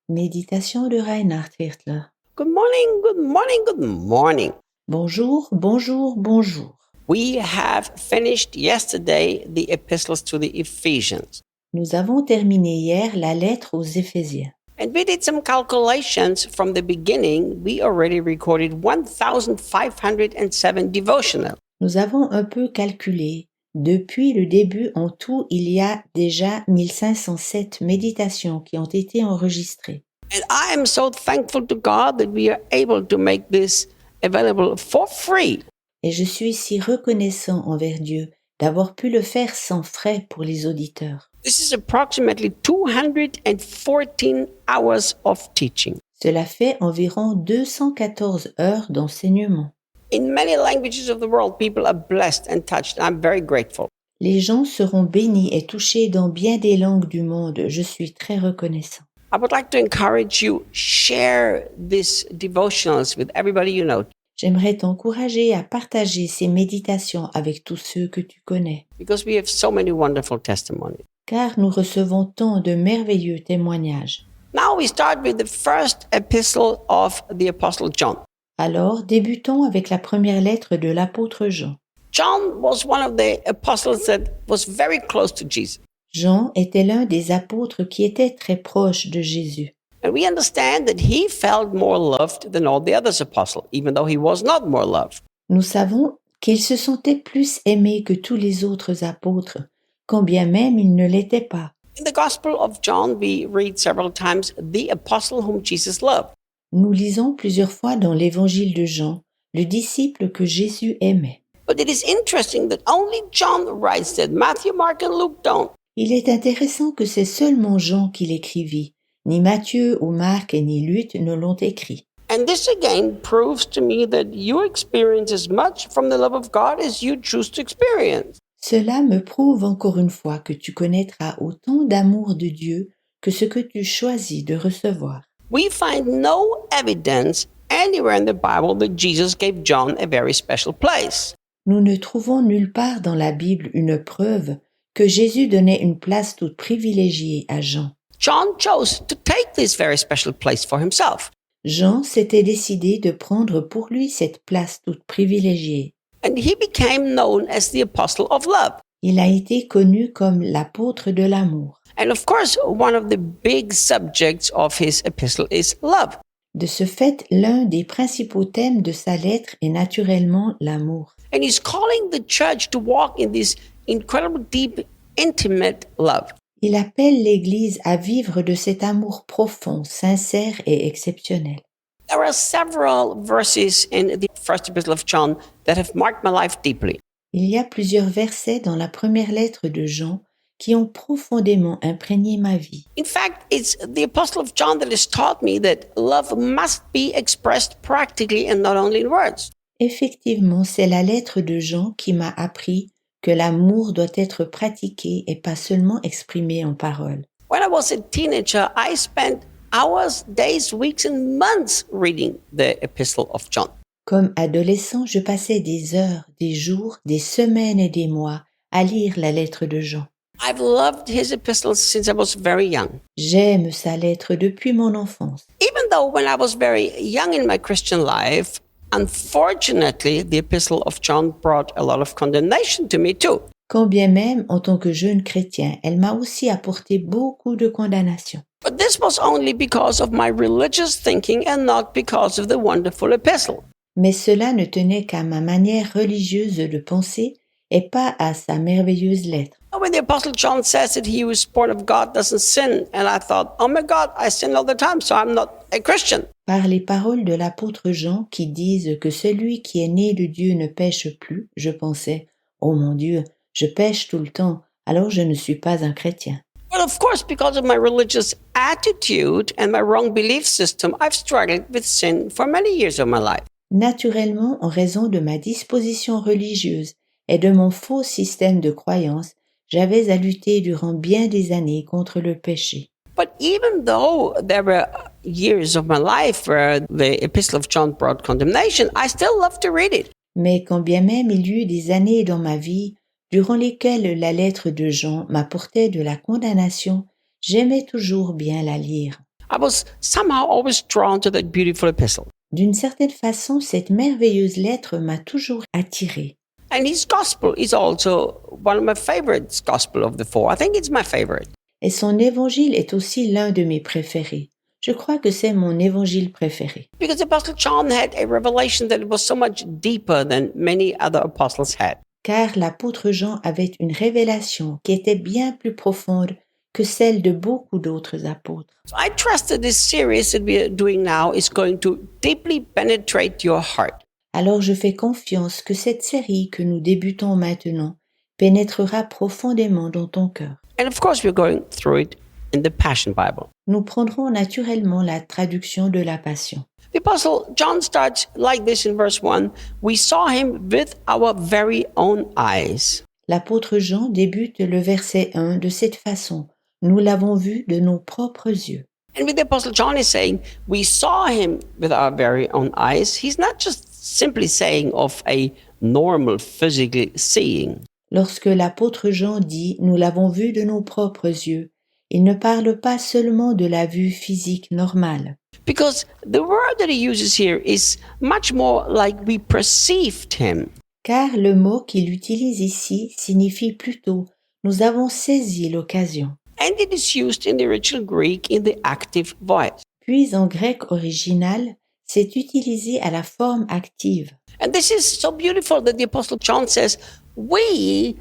Méditation de Reinhard Hirtler. Good morning, good morning, good morning. Bonjour, bonjour, bonjour. We have finished yesterday the epistles to the Ephesians. Nous avons terminé hier la lettre aux Éphésiens. And we did some calculations from the beginning. We already recorded 1,507 devotional. Nous avons un peu calculé. Depuis le début, en tout, il y a déjà 1507 méditations qui ont été enregistrées. And I am so thankful to God that we are able to make this available for free. Et je suis si reconnaissant envers Dieu d'avoir pu le faire sans frais pour les auditeurs. This is approximately 214 hours of teaching. Cela fait environ 214 heures d'enseignement. In many languages of the world, people are blessed and touched. I'm very grateful. Les gens seront bénis et touchés dans bien des langues du monde. Je suis très reconnaissant. I would like to encourage you, share these devotionals with everybody you know, J'aimerais t'encourager à partager ces méditations avec tous ceux que tu connais, because we have so many wonderful testimonies. car nous recevons tant de merveilleux témoignages. Now we start with the first epistle of the Apostle John. Alors, débutons avec la première lettre de l'apôtre Jean. John was one of the apostles that was very close to Jesus. Jean était l'un des apôtres qui était très proche de Jésus. And we understand that he felt more loved than all the others apostles, even though he was not more loved. Nous savons qu'il se sentait plus aimé que tous les autres apôtres, quand bien même il ne l'était pas. In the Gospel of John, we read several times, the apostle whom Jesus loved. Nous lisons plusieurs fois dans l'évangile de Jean, le disciple que Jésus aimait. But it is interesting that only John writes that. Matthew, Mark, and Luke don't. Il est intéressant que c'est seulement Jean qui l'écrivit. Ni Matthieu ou Marc ni Luc ne l'ont écrit. And this again proves to me that you experience as much from the love of God as you choose to experience. Cela me prouve encore une fois que tu connaîtras autant d'amour de Dieu que ce que tu choisis de recevoir. We find no evidence anywhere in the Bible that Jesus gave John a very special place. Nous ne trouvons nulle part dans la Bible une preuve que Jésus donnait une place toute privilégiée à Jean. John chose to take this very special place for himself. Jean s'était décidé de prendre pour lui cette place toute privilégiée. And he became known as the apostle of love. Il a été connu comme l'apôtre de l'amour. And of course, one of the big subjects of his epistle is love. De ce fait, l'un des principaux thèmes de sa lettre est naturellement l'amour. And he's calling the church to walk in this incredible, deep, intimate love. Il appelle l'Église à vivre de cet amour profond, sincère et exceptionnel. There are several verses in the first epistle of John that have marked my life deeply. Il y a plusieurs versets dans la première lettre de Jean qui ont profondément imprégné ma vie. In fact, it's the apostle of John that has taught me that love must be expressed practically and not only in words. Effectivement, c'est la lettre de Jean qui m'a appris que l'amour doit être pratiqué et pas seulement exprimé en paroles. When I was a teenager, I spent hours, days, weeks, and months reading the epistle of John. Comme adolescent, je passais des heures, des jours, des semaines et des mois à lire la lettre de Jean. I've loved his epistles since I was very young. J'aime sa lettre depuis mon enfance. Even though when I was very young in my Christian life, unfortunately, the epistle of John brought a lot of condemnation to me too. Quand bien même, en tant que jeune chrétien, elle m'a aussi apporté beaucoup de condamnation. But this was only because of my religious thinking and not because of the wonderful epistle. Mais cela ne tenait qu'à ma manière religieuse de penser et pas à sa merveilleuse lettre. When the apostle John says that he who is born of God doesn't sin, and I thought, oh my God, I sin all the time, so I'm not a Christian. Par les paroles de l'apôtre Jean qui disent que celui qui est né de Dieu ne pêche plus, je pensais, oh mon Dieu, je pêche tout le temps, alors je ne suis pas un chrétien. But of course, because of my religious attitude and my wrong belief system, I've struggled with sin for many years of my life. Naturellement, en raison de ma disposition religieuse et de mon faux système de croyance, j'avais à lutter durant bien des années contre le péché. But even though there were years of my life where the epistle of John brought condemnation, I still love to read it. Mais quand bien même il y eut des années dans ma vie durant lesquelles la lettre de Jean m'apportait de la condamnation, j'aimais toujours bien la lire. I was somehow always drawn to that beautiful epistle. D'une certaine façon, cette merveilleuse lettre m'a toujours attirée. And his gospel is also one of my favorite gospel of the four. I think it's my favorite. Et son évangile est aussi l'un de mes préférés. Je crois que c'est mon évangile préféré. Because the Apostle John had a revelation that was so much deeper than many other apostles had. Car l'apôtre Jean avait une révélation qui était bien plus profonde que celle de beaucoup d'autres apôtres. So I trust that this series that we are doing now is going to deeply penetrate your heart. Alors je fais confiance que cette série que nous débutons maintenant pénétrera profondément dans ton cœur. And of course, we're going through it in the Passion Bible. Nous prendrons naturellement la traduction de la Passion. The Apostle John starts like this in verse 1. We saw him with our very own eyes. L'apôtre Jean débute le verset 1 de cette façon. Nous l'avons vu de nos propres yeux. And with the Apostle John is saying, we saw him with our very own eyes. He's not just simply saying of a normal physical seeing. Lorsque l'apôtre Jean dit « nous l'avons vu de nos propres yeux », il ne parle pas seulement de la vue physique normale. Because the word that he uses here is much more like we perceived him. Car le mot qu'il utilise ici signifie plutôt « nous avons saisi l'occasion ». And it is used in the original Greek in the active voice. Puis en grec original, c'est utilisé à la forme active. And this is so beautiful that the Apostle John says, we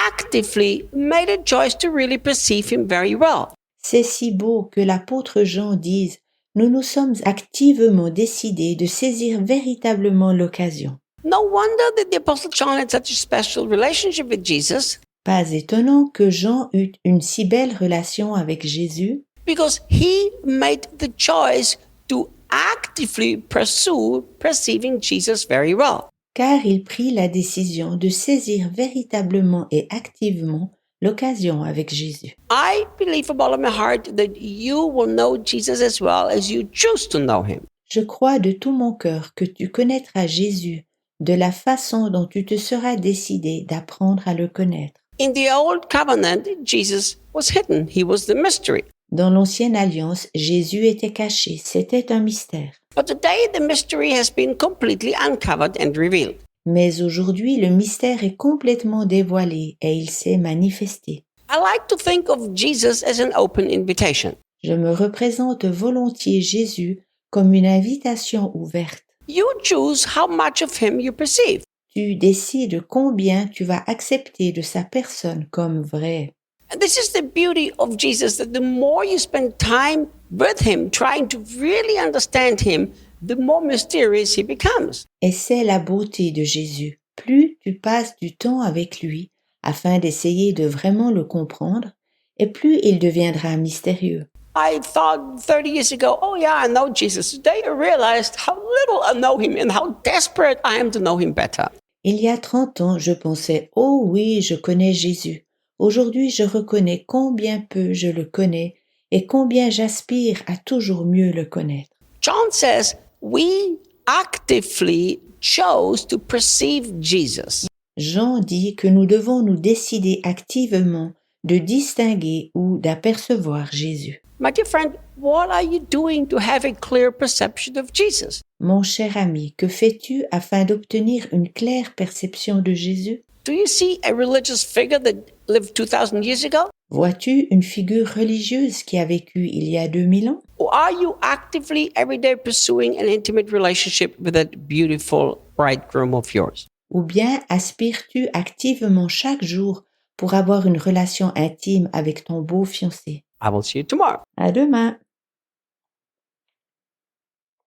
actively made a choice to really perceive him very well. C'est si beau que l'apôtre Jean dise « nous nous sommes activement décidés de saisir véritablement l'occasion ». No wonder that the Apostle John had such a special relationship with Jesus, Pas étonnant que Jean eut une si belle relation avec Jésus, because he made the choice to actively pursue perceiving Jesus very well. car il prit la décision de saisir véritablement et activement l'occasion avec Jésus. I believe from all of my heart that you will know Jesus as well as you choose to know him. Je crois de tout mon cœur que tu connaîtras Jésus de la façon dont tu te seras décidé d'apprendre à le connaître. In the old covenant, Jesus was hidden. He was the mystery. Dans l'Ancienne Alliance, Jésus était caché, c'était un mystère. But today the mystery has been completely uncovered and revealed. Mais aujourd'hui, le mystère est complètement dévoilé et il s'est manifesté. I like to think of Jesus as an open invitation. Je me représente volontiers Jésus comme une invitation ouverte. You choose how much of him you perceive. Tu décides combien tu vas accepter de sa personne comme vraie. And this is the beauty of Jesus, that the more you spend time with him, trying to really understand him, the more mysterious he becomes. Et c'est la beauté de Jésus. Plus tu passes du temps avec lui afin d'essayer de vraiment le comprendre, et plus il deviendra mystérieux. I thought 30 years ago, oh yeah, I know Jesus. Today I realized how little I know him and how desperate I am to know him better. Il y a 30 ans, je pensais « Oh oui, je connais Jésus ». Aujourd'hui, je reconnais combien peu je le connais et combien j'aspire à toujours mieux le connaître. John says, we actively chose to perceive Jesus. Jean dit que nous devons nous décider activement de distinguer ou d'apercevoir Jésus. My dear friend, what are you doing to have a clear perception of Jesus? Mon cher ami, que fais-tu afin d'obtenir une claire perception de Jésus? Do you see a religious figure that lived 2,000 years ago? Vois-tu une figure religieuse qui a vécu il y a 2000 ans? Or are you actively every day pursuing an intimate relationship with that beautiful bridegroom of yours? Ou bien aspires-tu activement chaque jour pour avoir une relation intime avec ton beau fiancé? I will see you tomorrow. À demain!